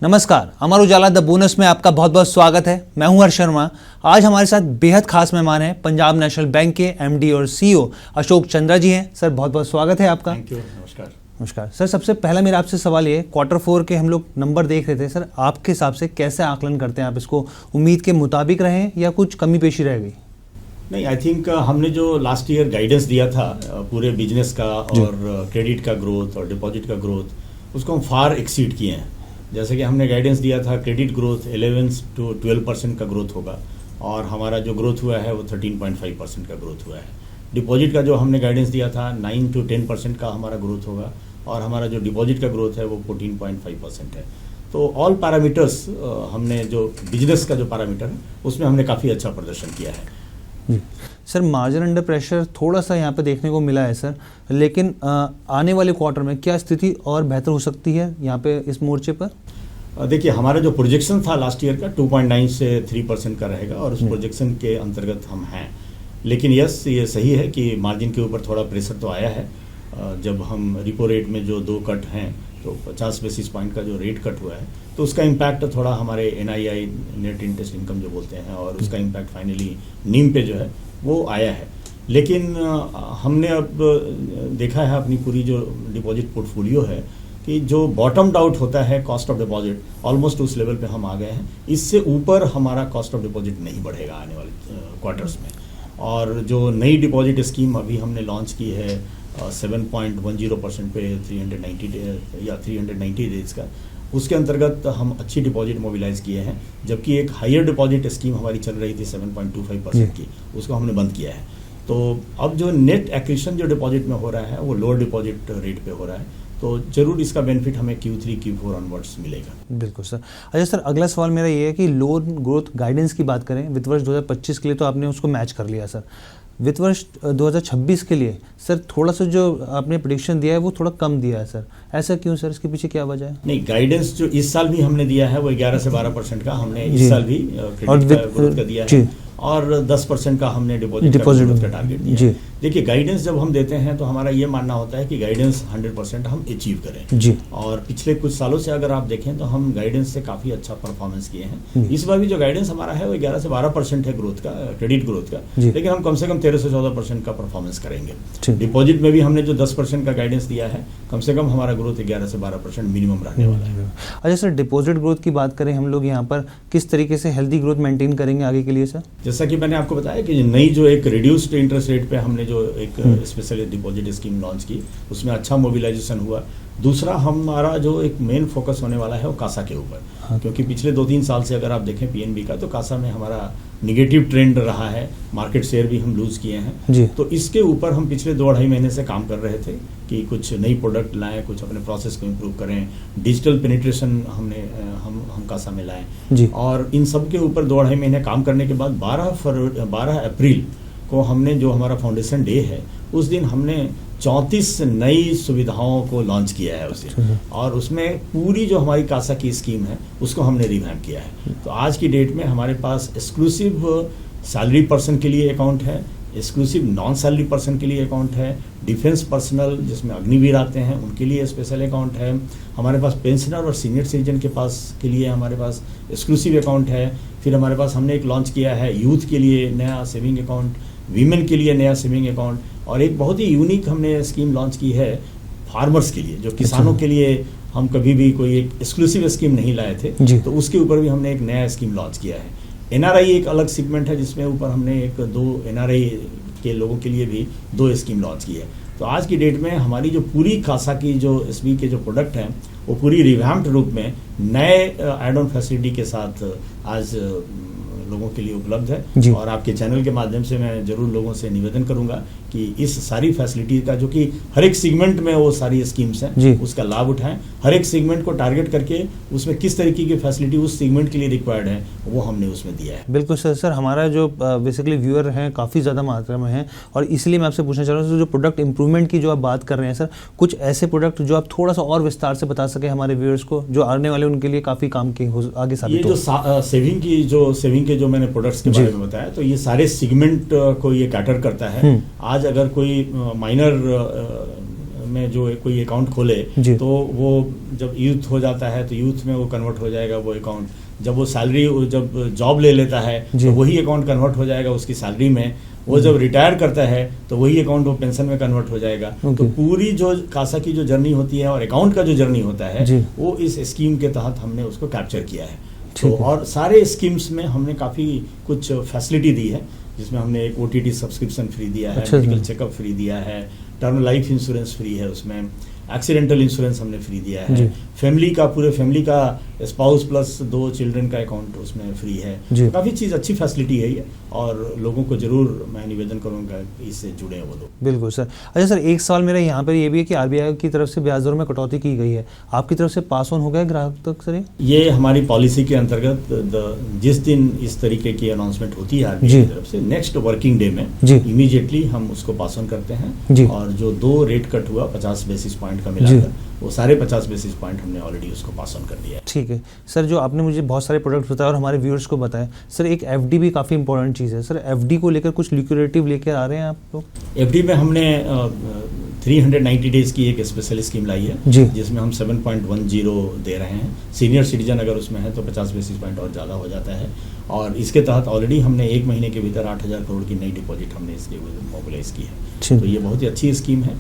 नमस्कार, Amar Ujala the bonus में आपका बहुत बहुत स्वागत है। मैं हूं हर्ष शर्मा। आज हमारे साथ बेहद खास मेहमान हैं, पंजाब नेशनल बैंक के एमडी और सीईओ अशोक चंद्रा जी हैं। सर बहुत बहुत स्वागत है आपका। Thank you. नमस्कार। नमस्कार सर। सबसे पहला मेरा आपसे सवाल ये, Q4 के हम लोग नंबर देख रहे थे सर, आपके हिसाब से कैसे आकलन करते हैं आप इसको? उम्मीद के मुताबिक रहे या कुछ कमी पेशी रह गई? नहीं, आई थिंक हमने जो लास्ट ईयर गाइडेंस दिया था पूरे बिजनेस का और क्रेडिट का ग्रोथ और डिपॉजिट का ग्रोथ, उसको हम फार एक्सीड किए हैं। जैसे कि हमने गाइडेंस दिया था क्रेडिट ग्रोथ 11 to 12% का ग्रोथ होगा और हमारा जो ग्रोथ हुआ है वो 13.5% का ग्रोथ हुआ है। डिपॉजिट का जो हमने गाइडेंस दिया था 9 to 10% का हमारा ग्रोथ होगा और हमारा जो डिपॉजिट का ग्रोथ है वो 14.5% है। तो ऑल पैरामीटर्स हमने जो बिजनेस का जो पैरामीटर है उसमें हमने काफ़ी अच्छा प्रदर्शन किया है। सर मार्जिन अंडर प्रेशर थोड़ा सा यहाँ पे देखने को मिला है सर, लेकिन आने वाले क्वार्टर में क्या स्थिति और बेहतर हो सकती है यहाँ पे इस मोर्चे पर? देखिए, हमारा जो प्रोजेक्शन था लास्ट ईयर का 2.9 से 3% का रहेगा और उस प्रोजेक्शन के अंतर्गत हम हैं। लेकिन यस, ये सही है कि मार्जिन के ऊपर थोड़ा प्रेशर तो आया है। जब हम रिपो रेट में जो 2 कट हैं तो 50 बेसिस पॉइंट का जो रेट कट हुआ है तो उसका इम्पैक्ट थोड़ा हमारे NII नेट इंटरेस्ट इनकम जो बोलते हैं और उसका इम्पैक्ट फाइनली नीम पे जो है वो आया है। लेकिन हमने अब देखा है अपनी पूरी जो डिपॉजिट पोर्टफोलियो है कि जो बॉटम्ड आउट होता है कॉस्ट ऑफ डिपॉजिट, ऑलमोस्ट उस लेवल पे हम आ गए हैं। इससे ऊपर हमारा कॉस्ट ऑफ डिपॉजिट नहीं बढ़ेगा आने वाले क्वार्टर्स में। और जो नई डिपॉजिट स्कीम अभी हमने लॉन्च की है 7.10% पे 390 डेज का, उसके अंतर्गत हम अच्छी डिपॉजिट मोबिलाइज किए हैं। जबकि एक हायर डिपॉजिट स्कीम हमारी चल रही थी 7.25% की, उसको हमने बंद किया है। तो अब जो नेट एक्विजिशन जो डिपॉजिट में हो रहा है वो लोअर डिपॉजिट रेट पे हो रहा है, तो जरूर इसका बेनिफिट हमें Q3 Q4 ऑनवर्ड्स मिलेगा। बिल्कुल सर। अच्छा सर, अगला सवाल मेरा ये है कि लोन ग्रोथ गाइडेंस की बात करें, वित्त वर्ष 2025 के लिए तो आपने उसको मैच कर लिया सर। वित्त वर्ष 2026 के लिए सर थोड़ा सा जो आपने प्रेडिक्शन दिया है वो थोड़ा कम दिया है सर, ऐसा क्यों सर? इसके पीछे क्या वजह है? नहीं, गाइडेंस जो इस साल भी हमने दिया है वो 11 से 12% का हमने इस साल भी क्रेडिट का ग्रोथ का दिया है और 10% का हमने डिपॉजिट का टारगेट दिया है। देखिए, गाइडेंस जब हम देते हैं तो हमारा ये मानना होता है कि गाइडेंस 100% हम अचीव करें जी। और पिछले कुछ सालों से अगर आप देखें तो हम गाइडेंस से काफी अच्छा परफॉर्मेंस किए हैं। इस बार भी जो गाइडेंस हमारा है वो 11 से 12% है ग्रोथ का, क्रेडिट ग्रोथ का, लेकिन हम कम से कम 13 से 14% का परफॉर्मेंस करेंगे। डिपॉजिट में भी हमने जो 10% का गाइडेंस दिया है, कम से कम हमारा ग्रोथ 11 से 12% मिनिमम रहने वाला है। अच्छा सर, डिपॉजिट ग्रोथ की बात करें हम लोग यहाँ पर, किस तरीके से हेल्दी ग्रोथ मेंटेन करेंगे आगे के लिए सर? जैसा कि मैंने आपको बताया कि नई जो एक रिड्यूस्ड इंटरेस्ट रेट पे हमने जो एक स्पेशल डिपॉजिट स्कीम लॉन्च की, उसमें अच्छा मोबिलाइजेशन हुआ। दूसरा हमारा जो एक मेन फोकस होने वाला है वो कासा के ऊपर, क्योंकि पिछले 2-3 साल से अगर आप देखें PNB का तो कासा में हमारा निगेटिव ट्रेंड रहा है, मार्केट शेयर भी हम लूज किए हैं। तो इसके ऊपर हम पिछले 2-2.5 महीने से काम कर रहे थे कि कुछ नई प्रोडक्ट लाएं, कुछ अपने प्रोसेस को इम्प्रूव करें, डिजिटल पेनिट्रेशन हम कासा में लाएं। और इन सब के ऊपर 2-2.5 महीने काम करने के बाद 12 अप्रैल को हमने जो हमारा फाउंडेशन डे है उस दिन हमने 34 नई सुविधाओं को लॉन्च किया है उस दिन, और उसमें पूरी जो हमारी कासा की स्कीम है उसको हमने रिवैम्प किया है। तो आज की डेट में हमारे पास एक्सक्लूसिव सैलरी पर्सन के लिए अकाउंट है, एक्सक्लूसिव नॉन सैलरी पर्सन के लिए अकाउंट है, डिफेंस पर्सनल जिसमें अग्निवीर आते हैं उनके लिए स्पेशल अकाउंट है, हमारे पास पेंशनर और सीनियर सिटीजन के पास के लिए हमारे पास एक्सक्लूसिव अकाउंट है। फिर हमारे पास हमने एक लॉन्च किया है यूथ के लिए नया सेविंग अकाउंट, वीमेन के लिए नया सेविंग अकाउंट, और एक बहुत ही यूनिक हमने स्कीम लॉन्च की है फार्मर्स के लिए, जो किसानों के लिए हम कभी भी कोई एक एक्सक्लूसिव स्कीम नहीं लाए थे, तो उसके ऊपर भी हमने एक नया स्कीम लॉन्च किया है। NRI एक अलग सेगमेंट है जिसमें ऊपर हमने 2 NRI के लोगों के लिए भी 2 स्कीम लॉन्च की है। तो आज की डेट में हमारी जो पूरी कासा की जो SB के जो प्रोडक्ट हैं वो पूरी रिवैम्प्ड रूप में नए एड ऑन फैसिलिटी के साथ आज लोगों के लिए उपलब्ध है। और आपके चैनल के माध्यम से मैं जरूर लोगों से निवेदन करूंगा कि इस सारी फैसिलिटी का, जो कि हर एक सेगमेंट में वो सारी स्कीम्स हैं, उसका लाभ उठाएं। हर एक सेगमेंट को टारगेट करके उसमें किस तरीके की फैसिलिटी उस सेगमेंट के लिए रिक्वायर्ड है वो हमने उसमें दिया है। बिल्कुल सर। सर हमारा जो बेसिकली व्यूअर हैं काफ़ी ज़्यादा मात्रा में हैं, और इसलिए मैं आपसे पूछना चाह रहा हूँ जो प्रोडक्ट इंप्रूवमेंट की जो आप बात कर रहे हैं सर, कुछ ऐसे प्रोडक्ट जो आप थोड़ा सा और विस्तार से बता सके हमारे व्यूअर्स को, जो आने वाले उनके लिए काफ़ी काम के आगे साबित हो। ये जो सेविंग के जो मैंने प्रोडक्ट्स के बारे में बताया, तो ये सारे सेगमेंट को ये कैटर करता है। आज अगर कोई माइनर में जो कोई अकाउंट खोले जी। तो वो जब यूथ हो जाता है तो यूथ में वो कन्वर्ट हो जाएगा वो अकाउंट, जब वो सैलरी जब जॉब ले लेता है जी। तो वही अकाउंट कन्वर्ट हो जाएगा उसकी सैलरी में, वो जब रिटायर करता है तो वही अकाउंट वो पेंशन में कन्वर्ट हो जाएगा। तो पूरी जो कासा की जो जर्नी होती है और अकाउंट का जो जर्नी होता है जी। वो इस स्कीम के तहत हमने उसको कैप्चर किया है। तो और सारे स्कीम्स में हमने काफ़ी कुछ फैसिलिटी दी है, जिसमें हमने एक OTT सब्सक्रिप्शन फ्री दिया है, मेडिकल चेकअप फ्री दिया है, टर्म लाइफ इंश्योरेंस फ्री है, उसमें एक्सीडेंटल इंश्योरेंस हमने फ्री दिया है, फैमिली का पूरे फैमिली का स्पाउस प्लस 2 चिल्ड्रन का अकाउंट उसमें फ्री है। तो काफ़ी चीज़ अच्छी फैसिलिटी है ये, और लोगों को जरूर मैं निवेदन करूंगा इससे जुड़े हैं वो लोग। बिल्कुल सर। अच्छा सर, एक सवाल मेरा यहाँ पर ये भी है कि RBI की तरफ से ब्याज दरों में कटौती की गई है, आपकी तरफ से पास ऑन हो गया ग्राहक तक सर? ये हमारी पॉलिसी के अंतर्गत जिस दिन इस तरीके की अनाउंसमेंट होती है RBI की तरफ से, नेक्स्ट वर्किंग डे में इमीडिएटली हम उसको पास ऑन करते हैं। और जो 2 रेट कट हुआ 50 बेसिस पॉइंट का मिलाकर, वो सारे 50 बेसिस पॉइंट हमने ऑलरेडी उसको पास ऑन कर दिया है। ठीक है सर, जो आपने मुझे बहुत सारे प्रोडक्ट्स बताए और हमारे व्यूअर्स को बताया सर, एक FD भी काफ़ी इंपॉर्टेंट चीज़ है सर, FD को लेकर कुछ लिक्विडेटिव लेकर आ रहे हैं आप लोग? FD में हमने 390 डेज की एक स्पेशल स्कीम लाई है, जिसमें हम 7.10 दे रहे हैं। सीनियर सिटीजन अगर उसमें है तो 50 बेसिस पॉइंट और ज़्यादा हो जाता है, और इसके तहत ऑलरेडी हमने 1 महीने के भीतर 8,000 करोड़ की नई डिपॉजिट हमने इसके मोबिलाइज की है। तो ये बहुत ही अच्छी स्कीम है।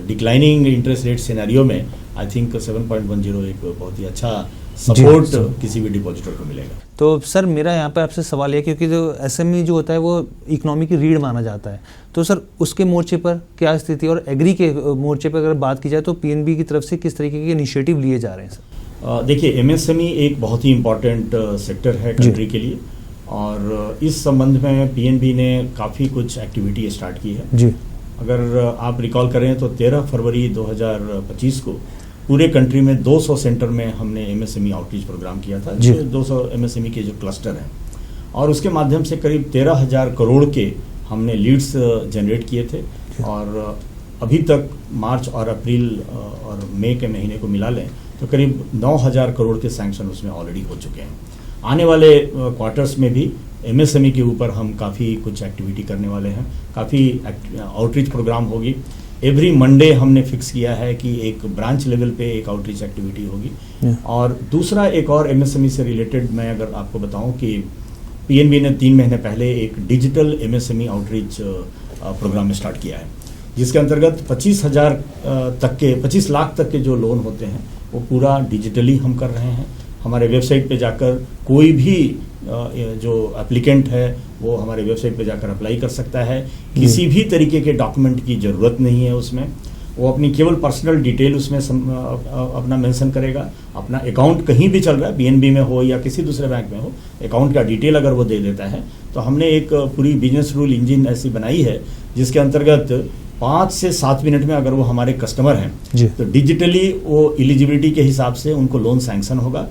डिक्लाइनिंग इंटरेस्ट रेट सिनेरियो में आई थिंक 7.10 एक बहुत ही अच्छा सपोर्ट किसी भी डिपॉजिटर को मिलेगा। तो सर मेरा यहाँ पे आपसे सवाल है, क्योंकि जो SME जो होता है वो इकोनॉमी की रीढ़ माना जाता है, तो सर उसके मोर्चे पर क्या स्थिति, और एग्री के मोर्चे पर अगर बात की जाए तो PNB की तरफ से किस तरीके के इनिशिएटिव लिए जा रहे हैं सर? देखिए, MSME एक बहुत ही इम्पॉर्टेंट सेक्टर है कंट्री के लिए, और इस संबंध में PNB ने काफ़ी कुछ एक्टिविटी स्टार्ट की है जी। अगर आप रिकॉल करें तो 13 फरवरी 2025 को पूरे कंट्री में 200 सेंटर में हमने MSME आउटरीच प्रोग्राम किया था, जो 200 MSME के जो क्लस्टर हैं, और उसके माध्यम से करीब 13,000 करोड़ के हमने लीड्स जनरेट किए थे। और अभी तक मार्च और अप्रैल और मई के महीने को मिला लें तो करीब 9,000 करोड़ के सैंक्शन उसमें ऑलरेडी हो चुके हैं। आने वाले क्वार्टर्स में भी MSME के ऊपर हम काफ़ी कुछ एक्टिविटी करने वाले हैं, काफ़ी आउटरीच प्रोग्राम होगी। एवरी मंडे हमने फिक्स किया है कि एक ब्रांच लेवल पे एक आउटरीच एक्टिविटी होगी। और दूसरा एक और MSME से रिलेटेड मैं अगर आपको बताऊं कि PNB ने 3 महीने पहले एक digital MSME outreach program start किया है, जिसके अंतर्गत 25 लाख तक के जो लोन होते हैं वो पूरा डिजिटली हम कर रहे हैं। हमारे वेबसाइट पे जाकर कोई भी जो एप्लीकेंट है वो हमारे वेबसाइट पे जाकर अप्लाई कर सकता है। किसी भी तरीके के डॉक्यूमेंट की ज़रूरत नहीं है उसमें, वो अपनी केवल पर्सनल डिटेल उसमें अपना मेंशन करेगा। अपना अकाउंट कहीं भी चल रहा है, PNB में हो या किसी दूसरे बैंक में हो, अकाउंट का डिटेल अगर वो दे देता है तो हमने एक पूरी बिजनेस रूल इंजन ऐसी बनाई है जिसके अंतर्गत 5 से 7 मिनट में अगर वो हमारे कस्टमर हैं तो डिजिटली वो एलिजिबिलिटी के हिसाब से उनको लोन सैंक्शन होगा।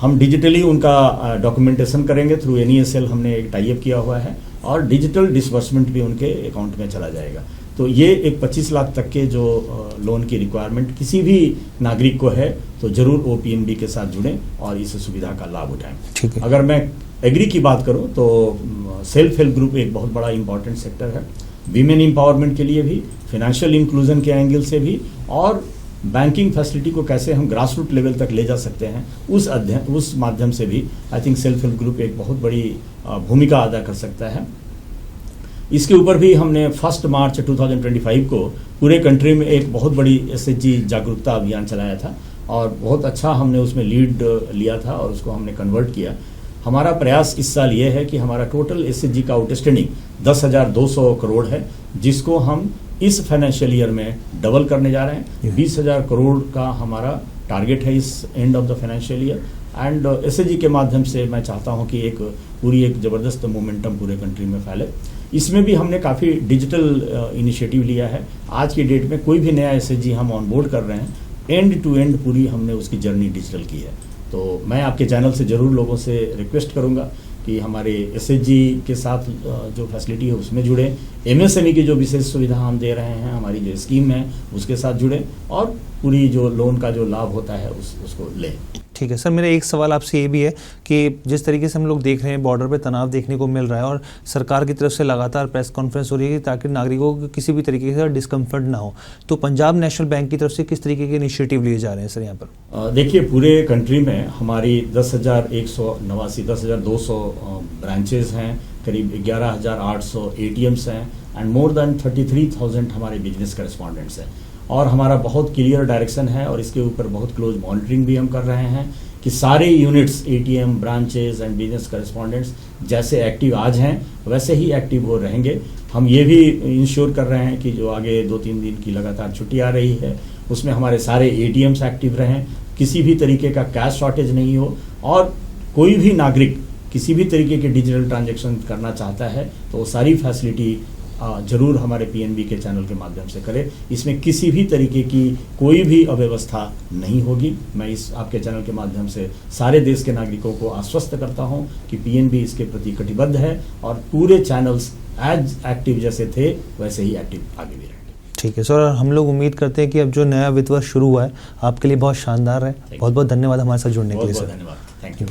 हम डिजिटली उनका डॉक्यूमेंटेशन करेंगे, थ्रू NESL हमने एक टाई अप किया हुआ है, और डिजिटल डिसबर्समेंट भी उनके अकाउंट में चला जाएगा। तो ये एक 25 लाख तक के जो लोन की रिक्वायरमेंट किसी भी नागरिक को है तो जरूर वो PNB के साथ जुड़ें और इस सुविधा का लाभ उठाएं। अगर मैं एग्री की बात करूं तो सेल्फ हेल्प ग्रुप एक बहुत बड़ा इंपॉर्टेंट सेक्टर है, वीमेन एम्पावरमेंट के लिए भी, फाइनेंशियल इंक्लूजन के एंगल से भी, और बैंकिंग फैसिलिटी को कैसे हम ग्रास रूट लेवल तक ले जा सकते हैं उस माध्यम से भी I think self help group एक बहुत बड़ी भूमिका अदा कर सकता है। इसके ऊपर भी हमने 1 मार्च 2025 को पूरे कंट्री में एक बहुत बड़ी SHG जागरूकता अभियान चलाया था, और बहुत अच्छा हमने उसमें लीड लिया था और उसको हमने कन्वर्ट किया। हमारा प्रयास इस साल ये है कि हमारा टोटल SHG का आउटस्टैंडिंग 10,200 करोड़ है, जिसको हम इस फाइनेंशियल ईयर में डबल करने जा रहे हैं। 20,000 करोड़ का हमारा टारगेट है इस end of the financial year, and SHG के माध्यम से मैं चाहता हूं कि एक ज़बरदस्त मोमेंटम पूरे कंट्री में फैले। इसमें भी हमने काफ़ी डिजिटल इनिशिएटिव लिया है। आज की डेट में कोई भी नया SHG हम ऑन बोर्ड कर रहे हैं, एंड टू एंड पूरी हमने उसकी जर्नी डिजिटल की है। तो मैं आपके चैनल से ज़रूर लोगों से रिक्वेस्ट करूँगा कि हमारे SHG के साथ जो फैसिलिटी है उसमें जुड़े, MSME की जो विशेष सुविधा हम दे रहे हैं, हमारी जो स्कीम है उसके साथ जुड़े, और पूरी जो लोन का जो लाभ होता है उसको लें। ठीक है सर, मेरा एक सवाल आपसे ये भी है कि जिस तरीके से हम लोग देख रहे हैं बॉर्डर पे तनाव देखने को मिल रहा है और सरकार की तरफ से लगातार प्रेस कॉन्फ्रेंस हो रही है ताकि नागरिकों को किसी भी तरीके का डिस्कम्फर्ट ना हो, तो पंजाब नेशनल बैंक की तरफ से किस तरीके के इनिशिएटिव लिए जा रहे हैं सर यहाँ पर? देखिए, पूरे कंट्री में हमारी 10,200 ब्रांचेज हैं, करीब 11,800 ATMs हैं एंड मोर देन 33,000 हमारे बिजनेस करेस्पॉन्डेंट्स हैं। और हमारा बहुत क्लियर डायरेक्शन है और इसके ऊपर बहुत क्लोज मॉनिटरिंग भी हम कर रहे हैं कि सारे units, ATM, branches and business correspondents जैसे एक्टिव आज हैं वैसे ही एक्टिव वो रहेंगे। हम ये भी इंश्योर कर रहे हैं कि जो आगे 2-3 दिन की लगातार छुट्टी आ रही है उसमें हमारे सारे ATMs एक्टिव रहें, किसी भी तरीके का कैश शॉर्टेज नहीं हो, और कोई भी नागरिक किसी भी तरीके के डिजिटल ट्रांजैक्शन करना चाहता है तो वो सारी फैसिलिटी जरूर हमारे PNB के चैनल के माध्यम से करे। इसमें किसी भी तरीके की कोई भी अव्यवस्था नहीं होगी। मैं इस आपके चैनल के माध्यम से सारे देश के नागरिकों को आश्वस्त करता हूं कि PNB इसके प्रति कटिबद्ध है और पूरे चैनल्स एज एक्टिव जैसे थे वैसे ही एक्टिव आगे भी रहेंगे। ठीक है सर, हम लोग उम्मीद करते हैं कि अब जो नया वित्त वर्ष शुरू हुआ है आपके लिए बहुत शानदार है। बहुत बहुत धन्यवाद हमारे साथ जुड़ने के लिए सर। धन्यवाद। Thank you.